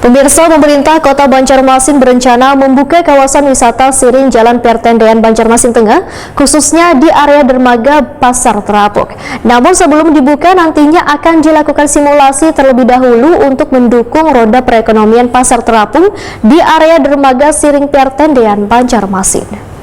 Pemirsa, pemerintah Kota Banjarmasin berencana membuka kawasan wisata Siring Jalan Pertendean Banjarmasin Tengah, khususnya di area dermaga Pasar Terapung. Namun sebelum dibuka nantinya akan dilakukan simulasi terlebih dahulu untuk mendukung roda perekonomian Pasar Terapung di area dermaga Siring Pertendean Banjarmasin.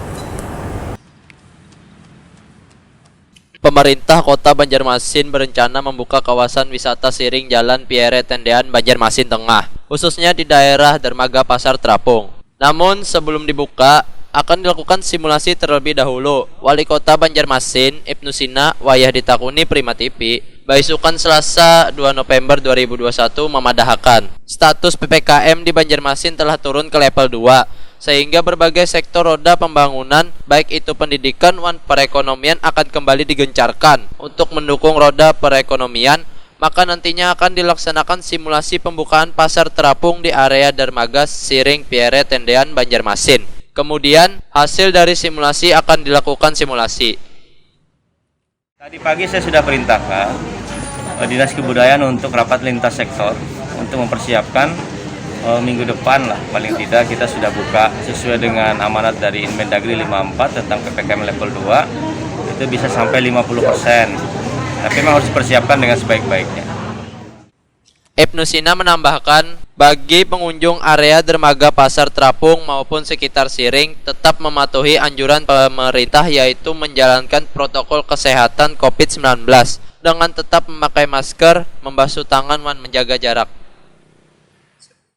Pemerintah Kota Banjarmasin berencana membuka kawasan wisata Siring Jalan Pertendean Banjarmasin Tengah, khususnya di daerah dermaga Pasar Terapung. Namun sebelum dibuka, akan dilakukan simulasi terlebih dahulu. Wali Kota Banjarmasin, Ibnu Sina, wayah ditakuni Prima TV, baisukan Selasa 2 November 2021 memadahkan status PPKM di Banjarmasin telah turun ke level 2, sehingga berbagai sektor roda pembangunan, baik itu pendidikan dan perekonomian akan kembali digencarkan. Untuk mendukung roda perekonomian, maka nantinya akan dilaksanakan simulasi pembukaan Pasar Terapung di area dermaga Siring Pertendean Banjarmasin. Kemudian, hasil dari simulasi akan dilakukan simulasi. Tadi pagi saya sudah perintahkan Dinas Kebudayaan untuk rapat lintas sektor untuk mempersiapkan minggu depan lah paling tidak kita sudah buka sesuai dengan amanat dari Inmendagri 54 tentang PPKM level 2 itu bisa sampai 50%, tapi memang harus dipersiapkan dengan sebaik-baiknya. Ibnu Sina menambahkan, bagi pengunjung area dermaga Pasar Terapung maupun sekitar Siring tetap mematuhi anjuran pemerintah, yaitu menjalankan protokol kesehatan COVID-19 dengan tetap memakai masker, membasuh tangan dan menjaga jarak.